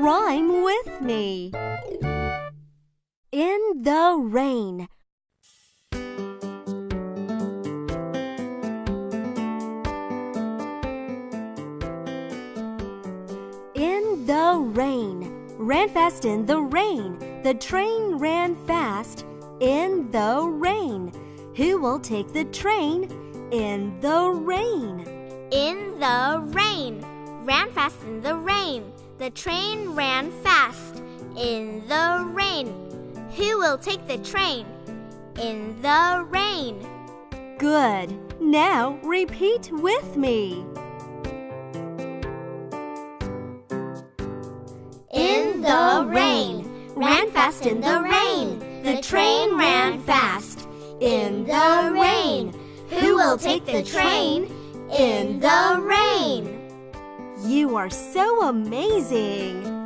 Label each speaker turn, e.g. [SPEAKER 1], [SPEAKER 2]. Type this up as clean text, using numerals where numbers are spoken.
[SPEAKER 1] Rhyme with me. In the rain. In the rain. Ran fast in the rain. The train ran fast in the rain. Who will take the train in the rain?
[SPEAKER 2] In the rain. Ran fast in the rain. The train ran fast in the rain. Who will take the train in the rain?
[SPEAKER 1] Good. Now repeat with me.
[SPEAKER 2] In the rain. Ran fast in the rain. The train ran fast in the rain. Who will take the train in the rain?
[SPEAKER 1] You are so amazing!